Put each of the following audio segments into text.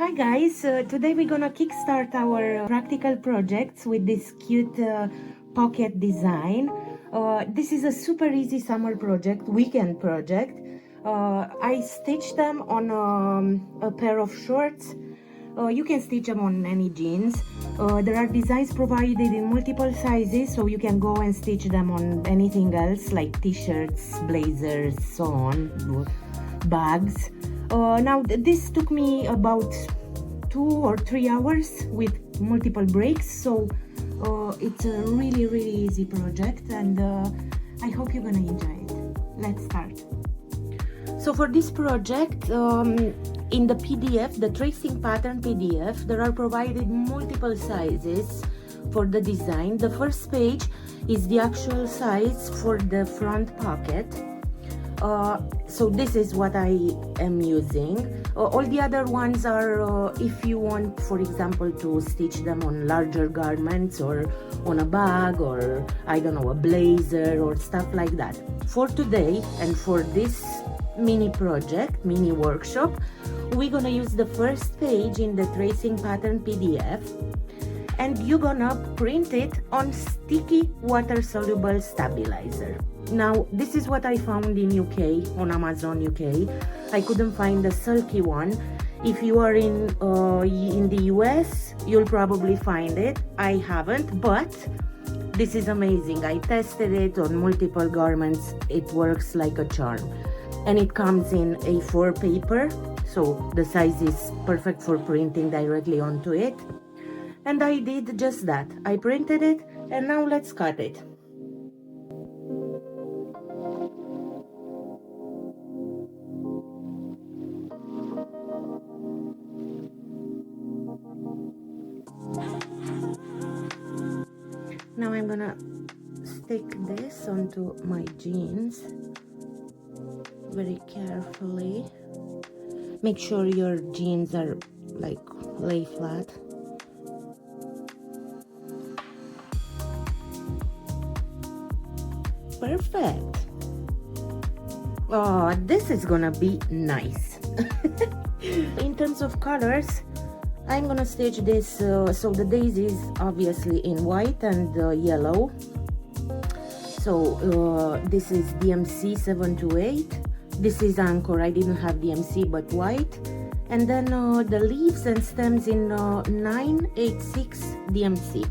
Hi guys, today we're gonna kickstart our practical projects with this cute pocket design. This is a super easy summer project, weekend project. I stitched them on a pair of shorts. You can stitch them on any jeans. There are designs provided in multiple sizes, so you can go and stitch them on anything else like t-shirts, blazers, so on, bags. Now this took me about 2 or 3 hours with multiple breaks, so it's a really easy project, and I hope you're gonna enjoy it. Let's start. So for this project, in the PDF, the tracing pattern PDF, there are provided multiple sizes for the design. The first page is the actual size for the front pocket. So this is what I am using. All the other ones are if you want, for example, to stitch them on larger garments or on a bag, or I don't know, a blazer or stuff like that. For today and for this mini project, mini workshop, we're gonna use the first page in the tracing pattern PDF, and you're gonna print it on sticky water soluble stabilizer. Now this is what I found in UK, on Amazon UK. I couldn't find the sulky one. If you are in the US, you'll probably find it. I haven't, but this is amazing. I tested it on multiple garments. It works like a charm, and it comes in A4 paper, so the size is perfect for printing directly onto it. And I did just that. I printed it, and now let's cut it. Now I'm gonna stick this onto my jeans very carefully. Make sure your jeans are like lay flat. Perfect. Oh, this is gonna be nice. In terms of colors, I'm gonna stitch this, so the daisy is obviously in white and yellow. So this is DMC 728. This is Anchor. I didn't have DMC but white. And then the leaves and stems in 986 DMC.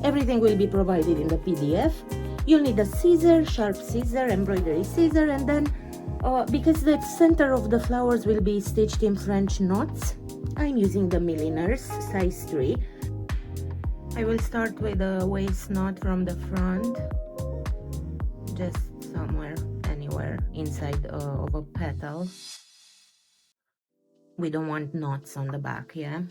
Everything will be provided in the PDF. You'll need a scissor, sharp scissor, embroidery scissor, and then because the center of the flowers will be stitched in French knots, I'm using the Milliners size 3. I will start with a waist knot from the front, just somewhere, anywhere inside of a petal. We don't want knots on the back, yeah?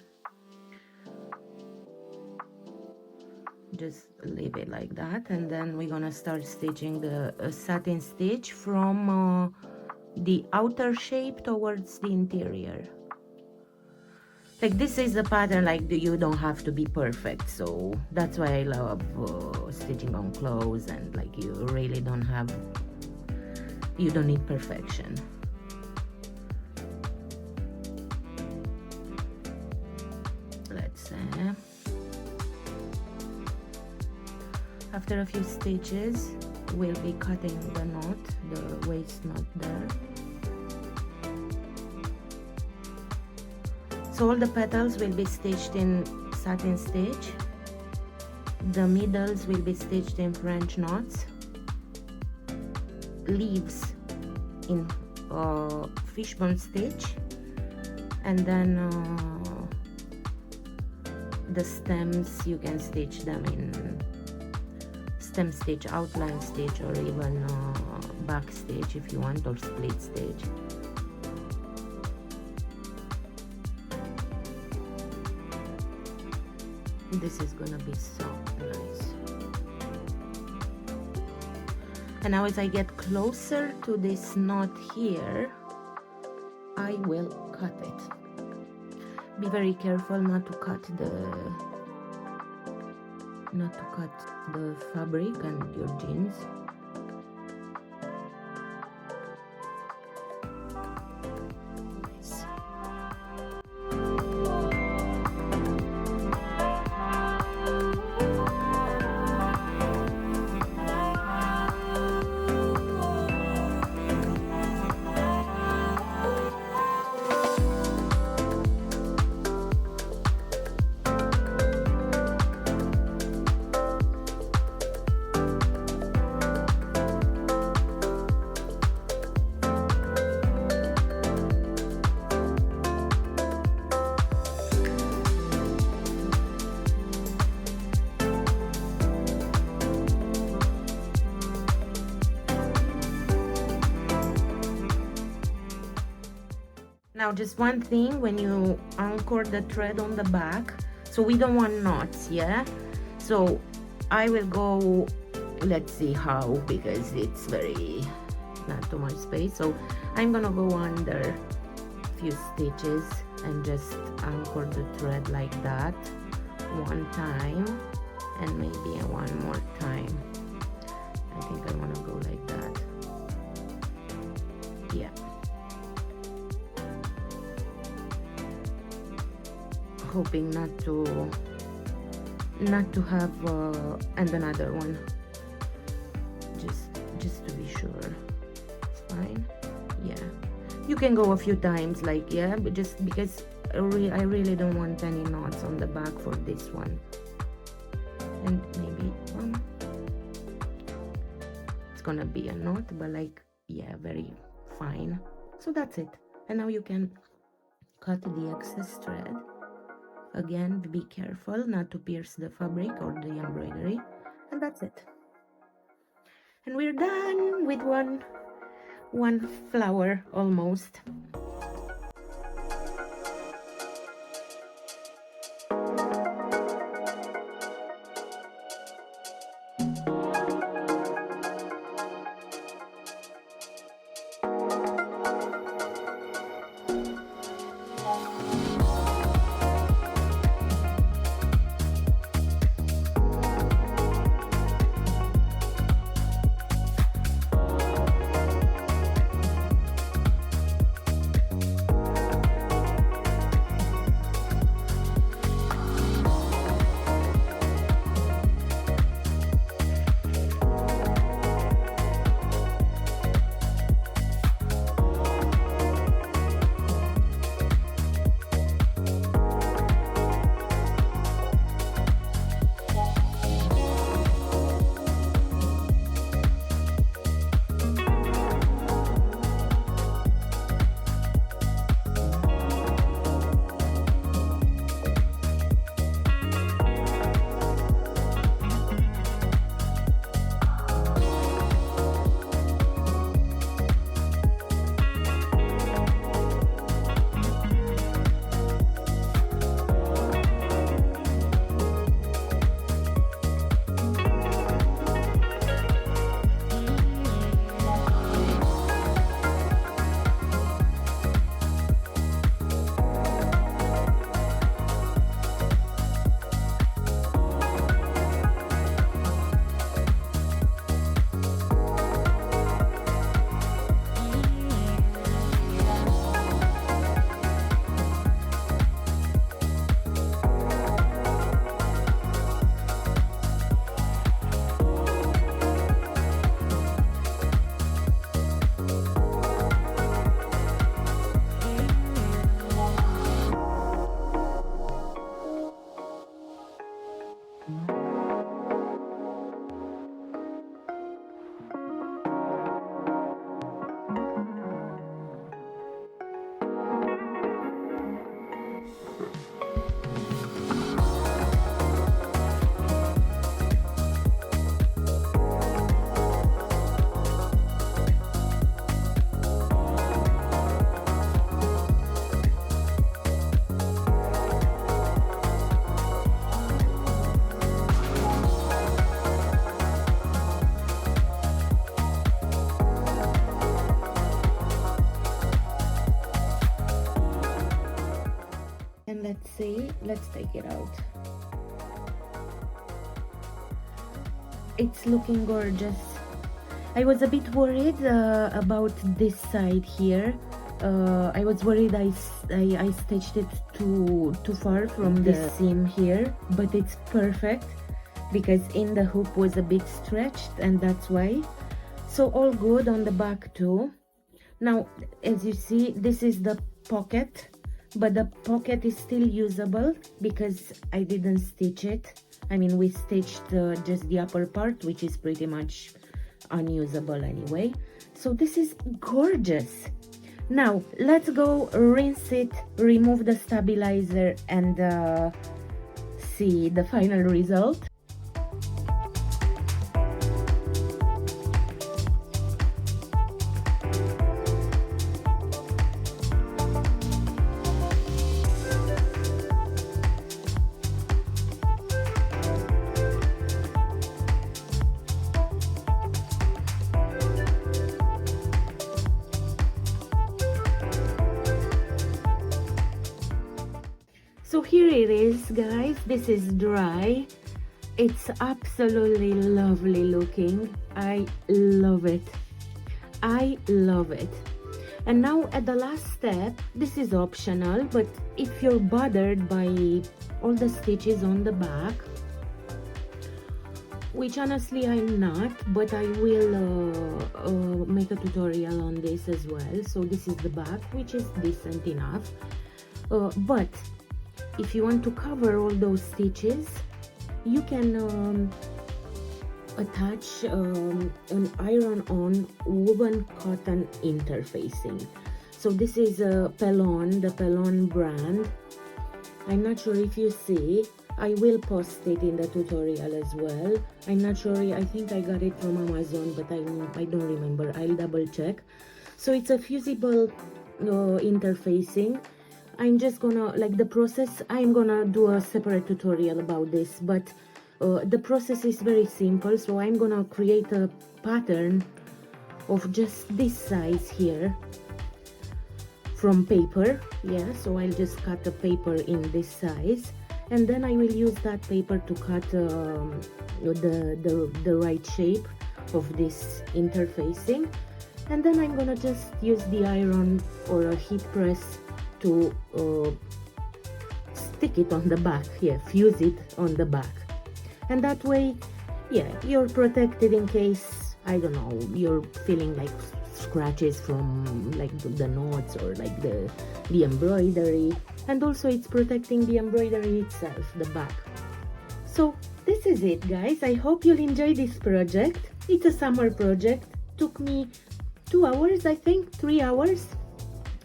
Just leave it like that, and then we're gonna start stitching the satin stitch from the outer shape towards the interior. Like, this is a pattern, like, you don't have to be perfect, so that's why I love stitching on clothes, and like, you really don't need perfection. Let's see. After a few stitches, we'll be cutting the knot, the waist knot there. So all the petals will be stitched in satin stitch. The middles will be stitched in French knots. Leaves in fishbone stitch. And then the stems, you can stitch them in stem stitch, outline stitch, or even back stitch if you want, or split stitch. This is gonna be so nice. And now as I get closer to this knot here, I will cut it. Be very careful not to cut the fabric and your jeans. Nice. Now just one thing, when you anchor the thread on the back, so we don't want knots, yeah? So I will go, let's see how, because it's very, not too much space. So I'm gonna go under a few stitches and just anchor the thread like that one time, and maybe one more time. I think I want to go like that. Yeah. Hoping not to have and another one, just to be sure. Fine. Yeah, you can go a few times, like, yeah, but just because I really don't want any knots on the back for this one. And maybe one, it's gonna be a knot, but like, yeah, very fine. So that's it. And now you can cut the excess thread. Again, be careful not to pierce the fabric or the embroidery. And that's it. And we're done with one flower almost. Let's see, let's take it out. It's looking gorgeous. I was a bit worried about this side here. I was worried I stitched it too far from the seam here, but it's perfect because in the hoop was a bit stretched, and that's why. So all good on the back too. Now, as you see, this is the pocket, but the pocket is still usable because I didn't stitch it. I mean, we stitched just the upper part, which is pretty much unusable anyway. So this is gorgeous. Now let's go rinse it, remove the stabilizer, and see the final result. So here it is, guys. This is dry. It's absolutely lovely looking. I love it. I love it. And now at the last step, this is optional, but if you're bothered by all the stitches on the back, which honestly I'm not, but I will make a tutorial on this as well. So this is the back, which is decent enough, but if you want to cover all those stitches, you can attach an iron-on woven cotton interfacing. So this is a Pelon, the Pelon brand. I'm not sure if you see. I will post it in the tutorial as well. I'm not sure, I think I got it from Amazon, but I don't remember. I'll double check. So it's a fusible interfacing. I'm just gonna, like the process, I'm gonna do a separate tutorial about this, but the process is very simple. So I'm gonna create a pattern of just this size here from paper. Yeah, so I'll just cut the paper in this size, and then I will use that paper to cut the right shape of this interfacing, and then I'm gonna just use the iron or a heat press to stick it on the back. Yeah, fuse it on the back, and that way, yeah, you're protected in case, I don't know, you're feeling like scratches from like the knots or like the embroidery, and also it's protecting the embroidery itself, the back. So this is it, guys. I hope you'll enjoy this project. It's a summer project. Took me 2 hours, I think, 3 hours.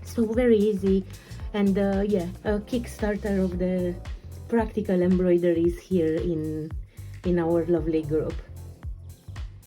So very easy, and yeah, a Kickstarter of the practical embroideries here in our lovely group.